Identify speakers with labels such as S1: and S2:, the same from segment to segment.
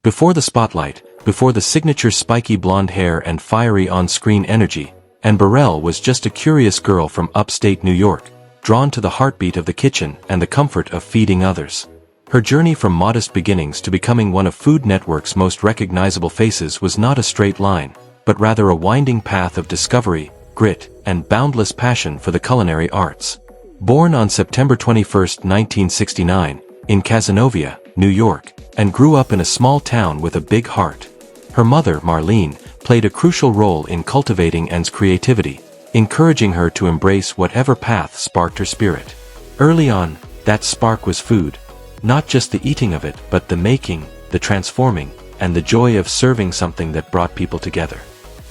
S1: Before the spotlight, before the signature spiky blonde hair and fiery on-screen energy, and Burrell was just a curious girl from upstate New York, drawn to the heartbeat of the kitchen and the comfort of feeding others. Her journey from modest beginnings to becoming one of Food Network's most recognizable faces was not a straight line, but rather a winding path of discovery, grit, and boundless passion for the culinary arts. Born on September 21, 1969, in Cazenovia, New York, and grew up in a small town with a big heart. Her mother, Marlene, played a crucial role in cultivating Anne's creativity, encouraging her to embrace whatever path sparked her spirit. Early on, that spark was food. Not just the eating of it, but the making, the transforming, and the joy of serving something that brought people together.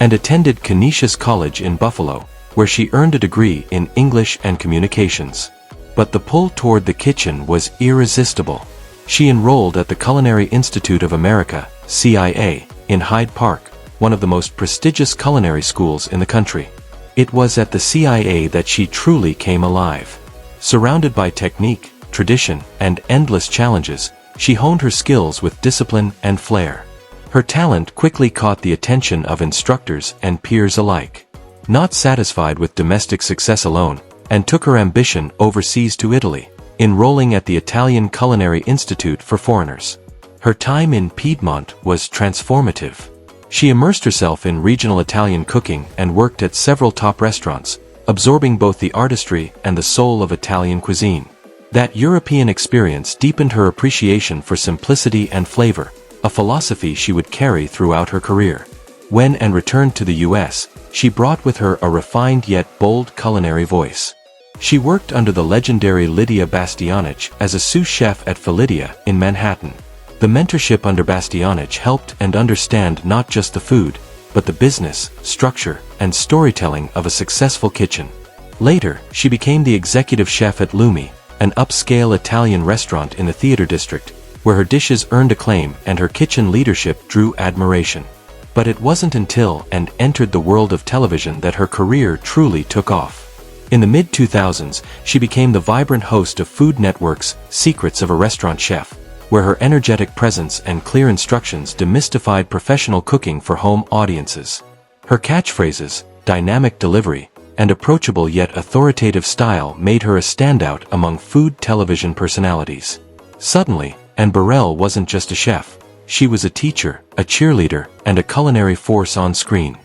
S1: And attended Canisius College in Buffalo, where she earned a degree in English and Communications. But the pull toward the kitchen was irresistible. She enrolled at the Culinary Institute of America, CIA, in Hyde Park, one of the most prestigious culinary schools in the country. It was at the CIA that she truly came alive. Surrounded by technique, tradition, and endless challenges, she honed her skills with discipline and flair. Her talent quickly caught the attention of instructors and peers alike. Not satisfied with domestic success alone, Anne took her ambition overseas to Italy, enrolling at the Italian Culinary Institute for Foreigners. Her time in Piedmont was transformative. She immersed herself in regional Italian cooking and worked at several top restaurants, absorbing both the artistry and the soul of Italian cuisine. That European experience deepened her appreciation for simplicity and flavor, a philosophy she would carry throughout her career. When Anne returned to the U.S., she brought with her a refined yet bold culinary voice. She worked under the legendary Lidia Bastianich as a sous chef at Felidia in Manhattan. The mentorship under Bastianich helped Anne understand not just the food, but the business, structure, and storytelling of a successful kitchen. Later, she became the executive chef at Lumi, an upscale Italian restaurant in the theater district, where her dishes earned acclaim and her kitchen leadership drew admiration. But it wasn't until Anne entered the world of television that her career truly took off. In the mid-2000s, she became the vibrant host of Food Network's Secrets of a Restaurant Chef, where her energetic presence and clear instructions demystified professional cooking for home audiences. Her catchphrases, dynamic delivery, and approachable yet authoritative style made her a standout among food television personalities. Suddenly, Anne Burrell wasn't just a chef. She was a teacher, a cheerleader, and a culinary force on screen.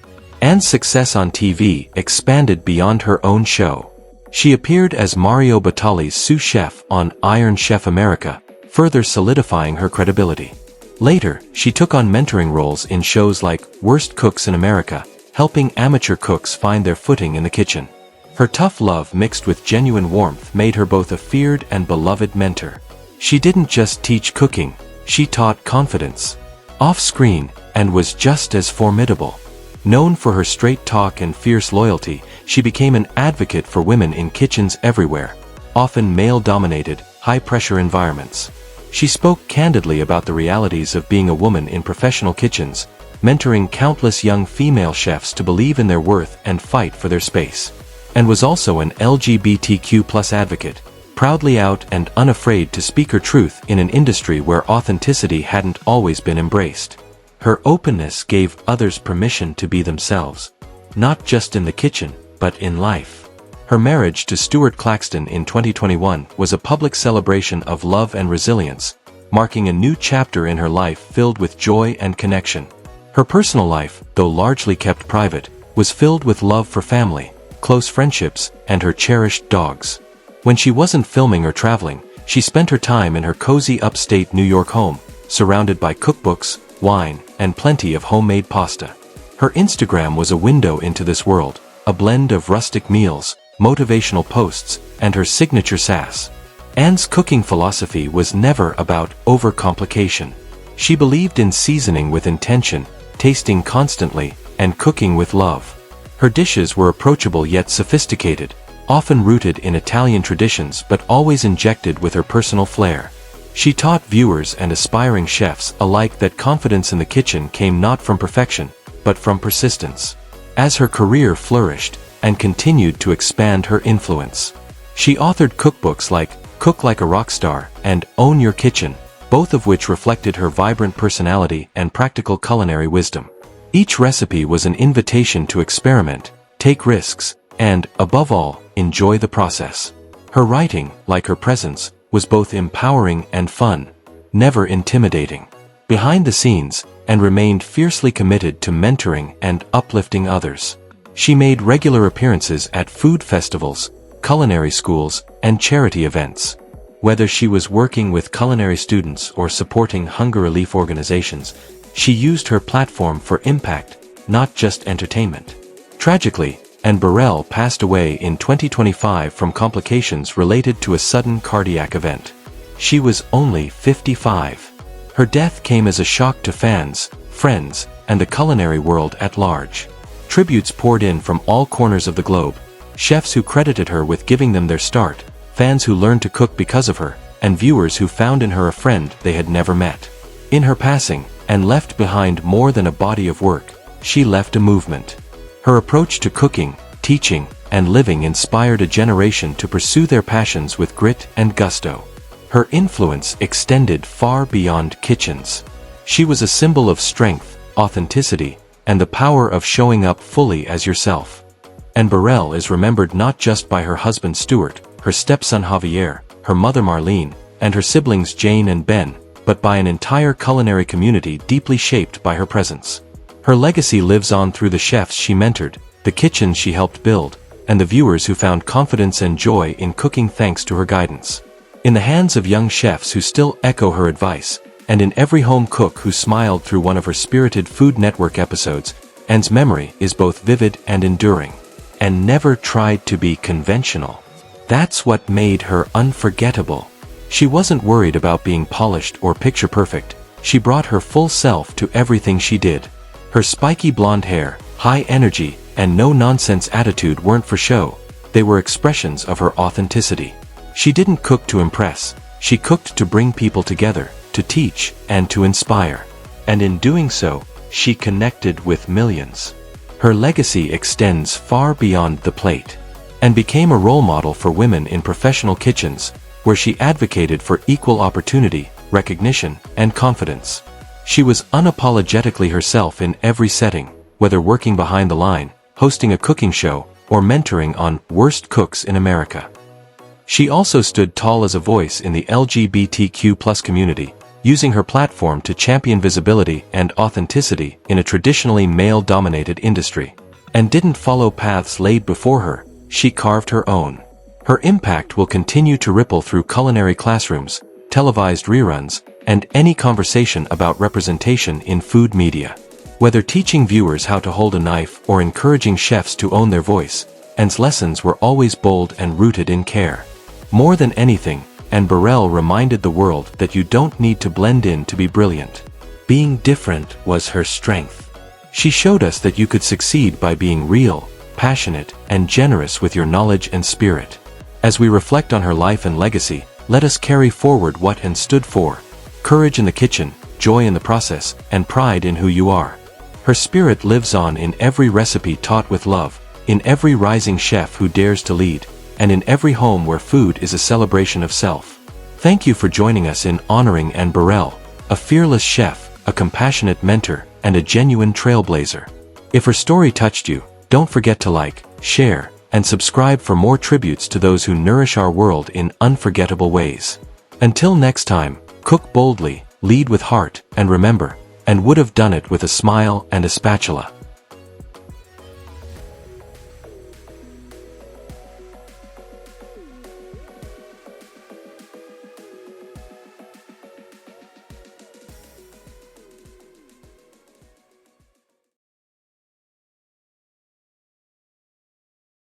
S1: Anne's success on TV expanded beyond her own show. She appeared as Mario Batali's sous chef on Iron Chef America, further solidifying her credibility. Later, she took on mentoring roles in shows like Worst Cooks in America, helping amateur cooks find their footing in the kitchen. Her tough love mixed with genuine warmth made her both a feared and beloved mentor. She didn't just teach cooking, she taught confidence. Off-screen, Anne was just as formidable. Known for her straight talk and fierce loyalty, she became an advocate for women in kitchens everywhere, often male-dominated, high-pressure environments. She spoke candidly about the realities of being a woman in professional kitchens, mentoring countless young female chefs to believe in their worth and fight for their space. And was also an LGBTQ+ advocate, proudly out and unafraid to speak her truth in an industry where authenticity hadn't always been embraced. Her openness gave others permission to be themselves, not just in the kitchen, but in life. Her marriage to Stuart Claxton in 2021 was a public celebration of love and resilience, marking a new chapter in her life filled with joy and connection. Her personal life, though largely kept private, was filled with love for family, close friendships, and her cherished dogs. When she wasn't filming or traveling, she spent her time in her cozy upstate New York home, surrounded by cookbooks, wine, and plenty of homemade pasta. Her Instagram was a window into this world, a blend of rustic meals, motivational posts, and her signature sass. Anne's cooking philosophy was never about overcomplication. She believed in seasoning with intention, tasting constantly, and cooking with love. Her dishes were approachable yet sophisticated, often rooted in Italian traditions but always injected with her personal flair. She taught viewers and aspiring chefs alike that confidence in the kitchen came not from perfection, but from persistence. As her career flourished, and continued to expand her influence, she authored cookbooks like Cook Like a Rock Star and Own Your Kitchen, both of which reflected her vibrant personality and practical culinary wisdom. Each recipe was an invitation to experiment, take risks, and, above all, enjoy the process. Her writing, like her presence, was both empowering and fun, never intimidating. Behind the scenes, and remained fiercely committed to mentoring and uplifting others. She made regular appearances at food festivals, culinary schools, and charity events. Whether she was working with culinary students or supporting hunger relief organizations, she used her platform for impact, not just entertainment. Tragically, Burrell passed away in 2025 from complications related to a sudden cardiac event. She was only 55. Her death came as a shock to fans, friends, and the culinary world at large. Tributes poured in from all corners of the globe, chefs who credited her with giving them their start, fans who learned to cook because of her, and viewers who found in her a friend they had never met. In her passing, and left behind more than a body of work, she left a movement. Her approach to cooking, teaching, and living inspired a generation to pursue their passions with grit and gusto. Her influence extended far beyond kitchens. She was a symbol of strength, authenticity, and the power of showing up fully as yourself. Burrell is remembered not just by her husband Stuart, her stepson Javier, her mother Marlene, and her siblings Jane and Ben, but by an entire culinary community deeply shaped by her presence. Her legacy lives on through the chefs she mentored, the kitchens she helped build, and the viewers who found confidence and joy in cooking thanks to her guidance. In the hands of young chefs who still echo her advice, and in every home cook who smiled through one of her spirited Food Network episodes, Anne's memory is both vivid and enduring. Anne never tried to be conventional. That's what made her unforgettable. She wasn't worried about being polished or picture perfect. She brought her full self to everything she did. Her spiky blonde hair, high energy, and no-nonsense attitude weren't for show. They were expressions of her authenticity. She didn't cook to impress. She cooked to bring people together, to teach, and to inspire. And in doing so, she connected with millions. Her legacy extends far beyond the plate, and became a role model for women in professional kitchens, where she advocated for equal opportunity, recognition, and confidence. She was unapologetically herself in every setting, whether working behind the line, hosting a cooking show, or mentoring on Worst Cooks in America. She also stood tall as a voice in the LGBTQ+ community, using her platform to champion visibility and authenticity in a traditionally male-dominated industry. And didn't follow paths laid before her, she carved her own. Her impact will continue to ripple through culinary classrooms, televised reruns, and any conversation about representation in food media. Whether teaching viewers how to hold a knife or encouraging chefs to own their voice, Anne's lessons were always bold and rooted in care. More than anything, Anne Burrell reminded the world that you don't need to blend in to be brilliant. Being different was her strength. She showed us that you could succeed by being real, passionate, and generous with your knowledge and spirit. As we reflect on her life and legacy, let us carry forward what Anne stood for: courage in the kitchen, joy in the process, and pride in who you are. Her spirit lives on in every recipe taught with love, in every rising chef who dares to lead, and in every home where food is a celebration of self. Thank you for joining us in honoring Anne Burrell, a fearless chef, a compassionate mentor, and a genuine trailblazer. If her story touched you, don't forget to like, share, and subscribe for more tributes to those who nourish our world in unforgettable ways. Until next time, cook boldly, lead with heart, and remember, Anne would have done it with a smile and a spatula.